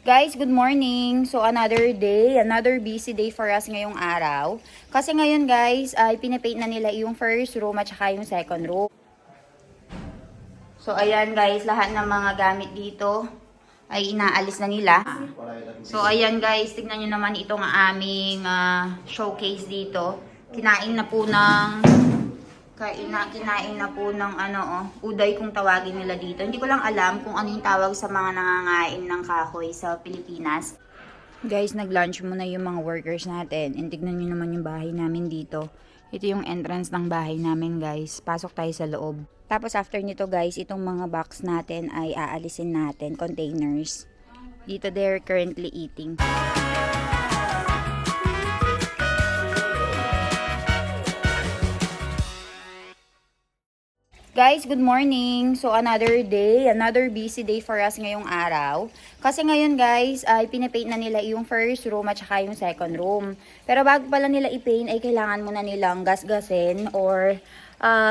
Guys, good morning. So, another day, another busy day for us ngayong araw. Kasi ngayon guys, ay pinapaint na nila yung first room at saka yung second room. So, ayan guys, lahat ng mga gamit dito ay inaalis na nila. So, ayan guys, tignan nyo naman itong aming showcase dito. Kinain na po ng uday kung tawagin nila dito. Hindi ko lang alam kung ano yung tawag sa mga nangangain ng kahoy sa Pilipinas. Guys, nag-lunch muna yung mga workers natin. And tignan nyo naman yung bahay namin dito. Ito yung entrance ng bahay namin guys. Pasok tayo sa loob. Tapos after nito guys, itong mga box natin ay aalisin natin, containers. Dito they're currently eating. Guys, good morning. So, another day, another busy day for us ngayong araw. Kasi ngayon guys, ay pinapaint na nila yung first room at saka yung second room. Pero bago pala nila i-paint, ay kailangan muna nilang gasgasin or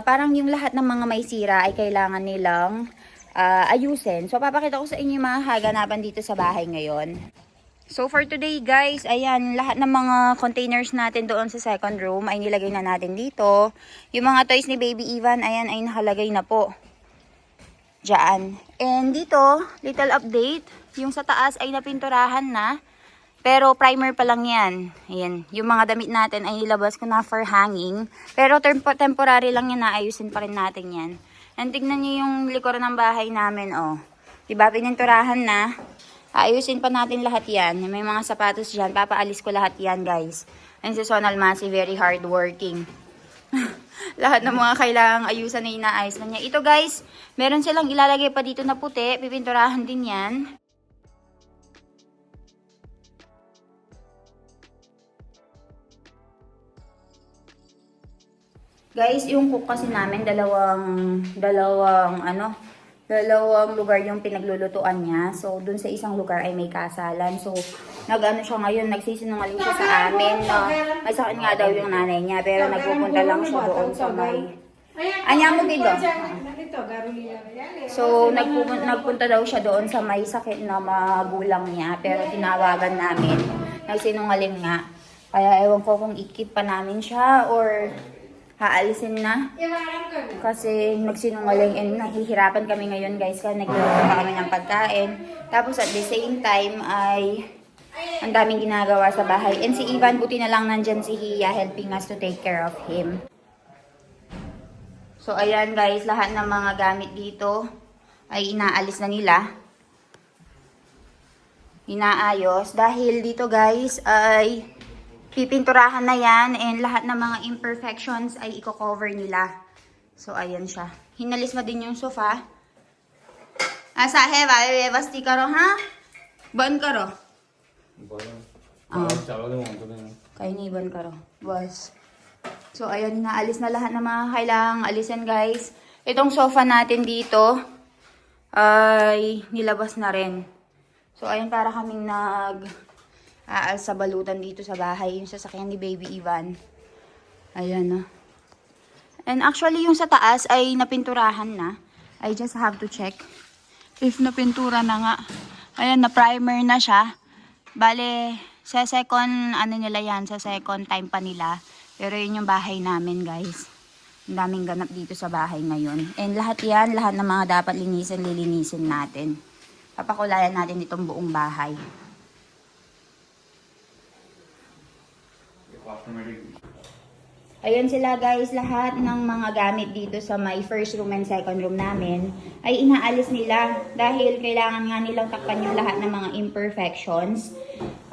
parang yung lahat ng mga may sira ay kailangan nilang ayusin. So, papakita ko sa inyo yung mga haganapan dito sa bahay ngayon. So for today guys, ayan, lahat ng mga containers natin doon sa second room ay nilagay na natin dito. Yung mga toys ni Baby Ivan, ayan, ay nakalagay na po diyan. And dito, little update, yung sa taas ay napinturahan na, pero primer pa lang yan. Ayan, yung mga damit natin ay nilabas ko na for hanging, pero temporary lang yan, naayusin pa rin natin yan. And tignan nyo yung likuran ng bahay namin, oh. Diba, pininturahan na. Ayusin pa natin lahat yan. May mga sapatos dyan. Papaalis ko lahat yan, guys. And si Sonal Masi, very hardworking. Lahat ng mga kailangang ayusan na inaayos na niya. Ito, guys, meron silang ilalagay pa dito na puti. Pipinturahan din yan. Guys, yung cook kasi namin, dalawang lugar yung pinaglulutuan niya. So, dun sa isang lugar ay may kasalan. So, nag-ano siya ngayon, nagsisinungaling siya sa amin. May sakit nga daw yung nanay niya, pero nagpupunta lang siya doon sa may... Anya mo dito? So, nagpunta daw siya doon sa may sakit na magulang niya, pero tinawagan namin. Nagsinungaling nga. Kaya ewan ko kung ikip pa namin siya or... haalisin na kasi nagsinungaling and nahihirapan kami ngayon guys kasi nagluluto pa kami ng pagkain. Tapos at the same time ay ang daming ginagawa sa bahay. And si Ivan, buti na lang nandyan si Hia helping us to take care of him. So ayan guys, lahat ng mga gamit dito ay inaalis na nila. Inaayos dahil dito guys ay pipinturahan na yan and lahat ng mga imperfections ay i-cover nila. So, ayan siya. Hinalis na din yung sofa. Asahe, basti ka ro, ha? Ban ka ro? Kaya ni ban ka ro. Bas. So, ayan, naalis na lahat ng mga kailangang alisin, guys. Itong sofa natin dito ay nilabas na rin. So, ayan, para kaming sa balutan dito sa bahay, yung sasakyan ni Baby Ivan. Ayan na. And actually, yung sa taas ay napinturahan na. I just have to check if napintura na nga. Ayan, na primer na siya. Bale, sa second, nila yan, sa second time pa nila. Pero yun yung bahay namin, guys. Ang daming ganap dito sa bahay ngayon. And lahat yan, lahat ng mga dapat lilinisin natin. Papakulayan natin itong buong bahay. Ayan sila guys, lahat ng mga gamit dito sa my first room and second room namin ay inaalis nila dahil kailangan nga nilang takpan yung lahat ng mga imperfections.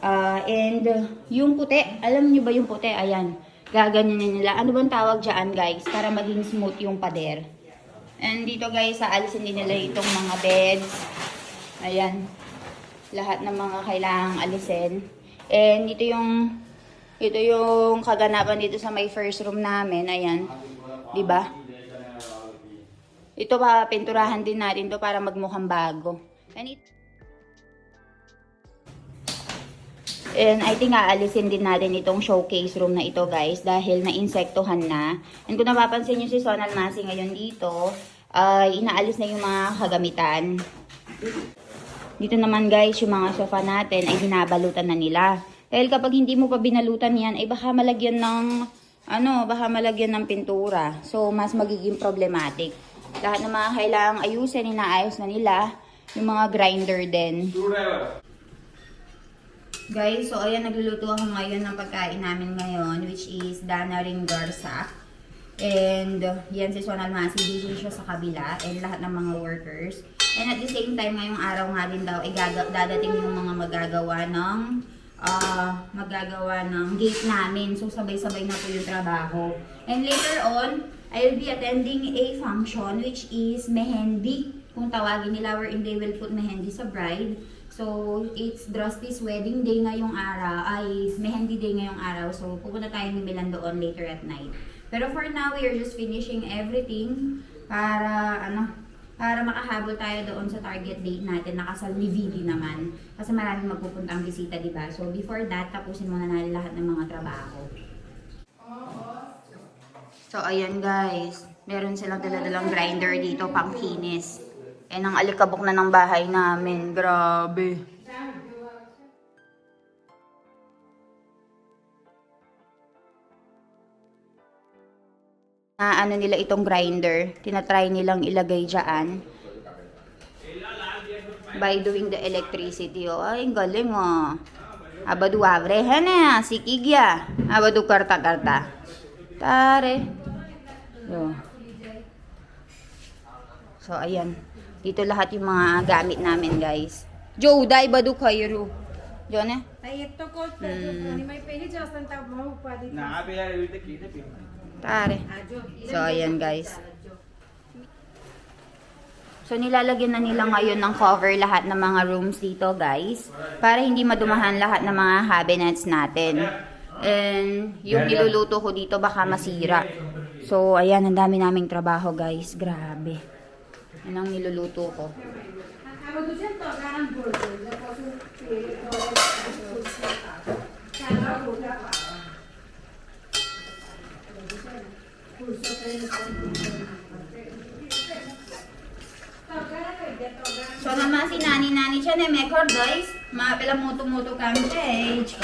And yung puti, alam nyo ba yung puti? Ayan, gaganyan nila. Ano bang tawag dyan guys? Para maging smooth yung pader. And dito guys, aalisin din nila itong mga beds. Ayan, lahat ng mga kailangang alisin. And ito yung kaganapan dito sa may first room namin. Ayan. Diba? Ito pa, pinturahan din natin to para magmukhang bago. And I think aalisin din natin itong showcase room na ito guys. Dahil na-insektohan na. And kung napapansin nyo si Sonal Masi ngayon dito, inaalis na yung mga kagamitan. Dito naman guys, yung mga sofa natin ay binabalutan na nila. Dahil kapag hindi mo pa binalutan yan, ay baka malagyan ng, baka malagyan ng pintura. So, mas magiging problematic. Lahat ng mga kailangang ayusin, inaayos na nila. Yung mga grinder din. Guys, so ayan, nagluluto ako ngayon ng pagkain namin ngayon, which is Dana Ring Garsak. And yan si Sonal Masi, busy siya sa kabila, and lahat ng mga workers. And at the same time, ngayong araw nga din daw, dadating yung mga magagawa ng gate namin. So sabay-sabay na po yung trabaho. And later on, I will be attending a function, which is mehendi, kung tawagin nila, wherein they will put mehendi sa bride. So, it's Drusty's wedding day ngayong araw, ay mehendi day ngayong araw. So, pupunta tayo ni Milan doon later at night. Pero for now, we are just finishing everything para, para makahabol tayo doon sa target date natin. Nakasal ni Vivi naman. Kasi maraming magpupuntang bisita, diba? So, before that, tapusin muna natin lahat ng mga trabaho. So, ayan guys. Meron silang dala-dalang grinder dito, pang kinis. Eh, ang alikabok na ng bahay namin. Grabe. Ano nila itong grinder. Tinatry nilang ilagay dyan. By doing the electricity. Oh, ay, galing oh. Abadu abre. Hana, sikigya. Abadu karta-karta. Tare. So, ayan. Dito lahat yung mga gamit namin, guys. Joe, dai badu kayo. Jo ne? Tare. So, ayan, guys. So, nilalagyan na nila ngayon ng cover lahat ng mga rooms dito, guys. Para hindi madumahan lahat ng mga cabinets natin. And, yung niluluto ko dito baka masira. So, ayan, ang dami naming trabaho, guys. Grabe. Yan ang niluluto ko. So naman si nani siya na mekor guys. Mapila muto-muto kami page.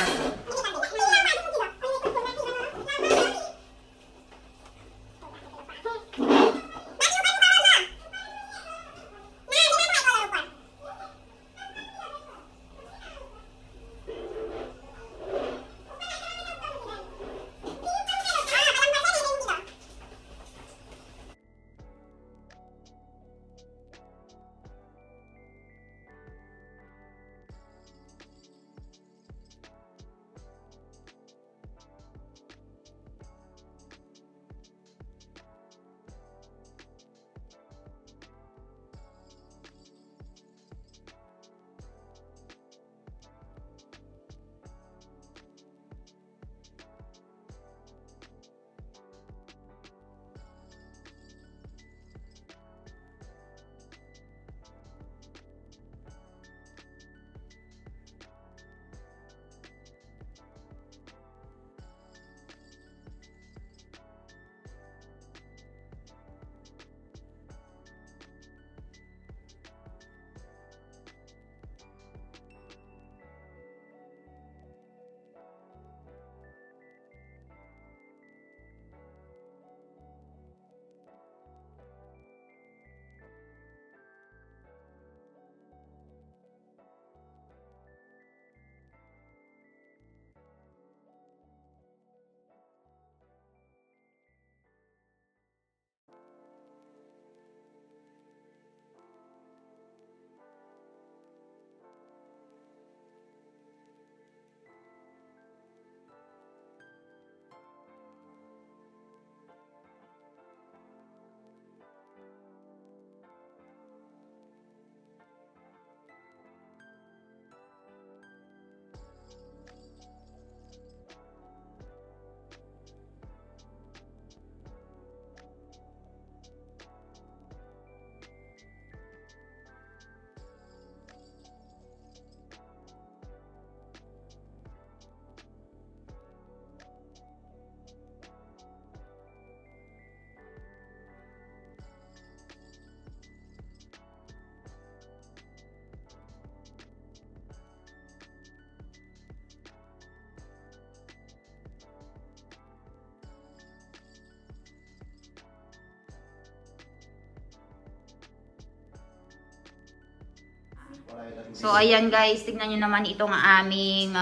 So, ayan guys, tignan nyo naman itong aming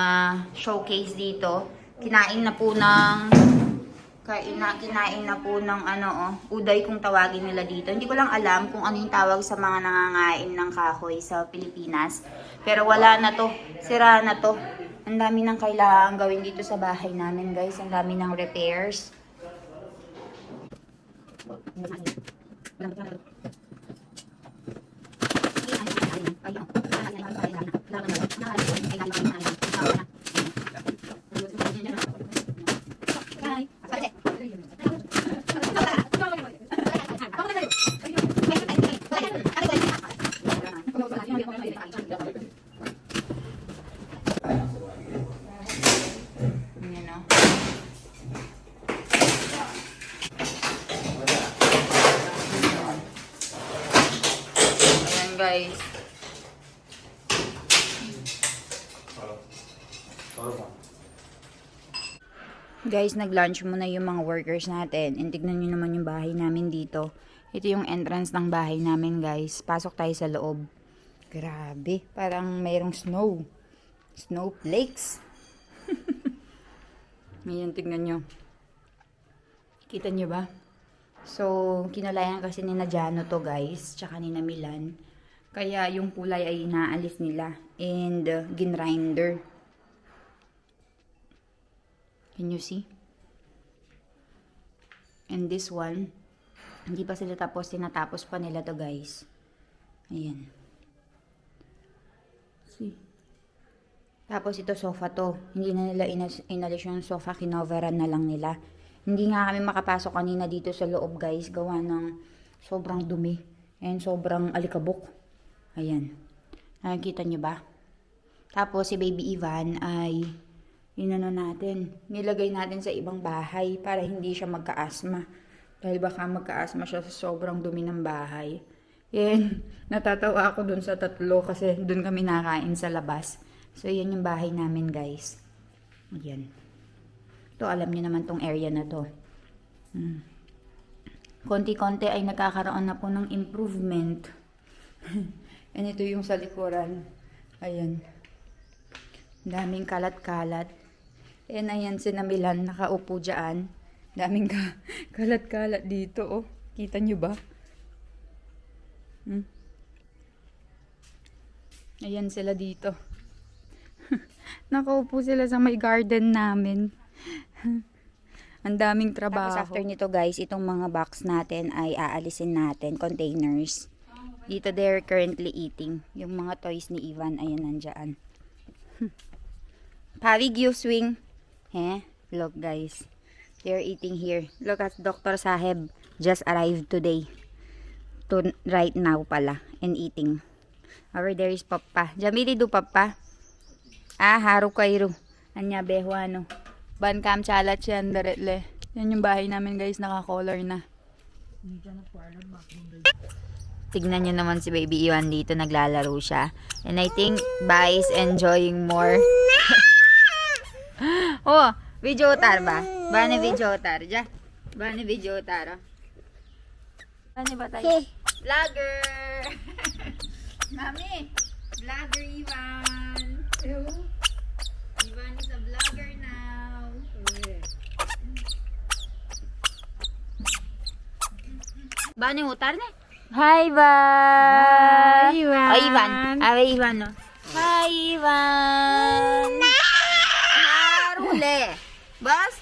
showcase dito. Kinain na po ng uday kung tawagin nila dito. Hindi ko lang alam kung ano yung tawag sa mga nangangain ng kahoy sa Pilipinas. Pero wala na to. Sira na to. Ang dami nang kailangan gawin dito sa bahay namin guys. Ang dami ng repairs. Ayan o. Ayan guys. Guys, nag-lunch muna yung mga workers natin. And tignan nyo naman yung bahay namin dito. Ito yung entrance ng bahay namin guys. Pasok tayo sa loob. Grabe, parang mayroong snow. Snowflakes. Ngayon, tignan nyo. Kita nyo ba? So, kinulayan kasi ni na Jano to guys. Tsaka ni na Milan. Kaya yung kulay ay inaalis nila. And ginrinder. Can you see? And this one, hindi pa sila tapos. Tinatapos pa nila to guys. Ayan. See? Tapos ito sofa to. Hindi na nila inalis yung sofa. Kinoveran na lang nila. Hindi nga kami makapasok kanina dito sa loob guys. Gawa ng sobrang dumi. And sobrang alikabok. Ayan. Nakikita nyo ba? Tapos si Baby Ivan ay inano natin. Nilagay natin sa ibang bahay para hindi siya magka-asthma. Dahil baka magka-asthma siya sa sobrang dumi ng bahay. And natatawa ako dun sa tatlo kasi dun kami nakain sa labas. So, yan yung bahay namin, guys. Ayan. Ito, alam niyo naman tong area na to. Konti-konti ay nagkakaroon na po ng improvement. And ito yung sa likuran. Ayan. Daming kalat-kalat. And ayan si Milan, nakaupo dyan. Daming kalat-kalat dito, oh. Kita nyo ba? Ayan sila dito. Nakaupo sila sa may garden namin. Ang daming trabaho. Tapos after nito guys, itong mga box natin ay aalisin natin, containers. Dito they're currently eating. Yung mga toys ni Ivan, ayan nandyan. Pavig you swing. Look guys. They're eating here. Look at Dr. Saheb just arrived today. Right now pala. And eating. Over there is Papa. Jamili do Papa. Haru kairu. Anya behuano. Ban kam chalat yan daretle. Yan yung bahay namin guys. Naka-color na. Tignan nyo naman si Baby Iwan dito. Naglalaro siya. And I think Ba is enjoying more. Oh, video tar ba? Bani video tar ja. Bani video tar. Bani ba tayo? Vlogger. Mami, vlogger Ivan. Ivan is a vlogger now. Bani utar na? Hi Ivan. Hi Ivan. Oh, Ivan. Ave Ivan no. Hi Ivan. Harule. Bas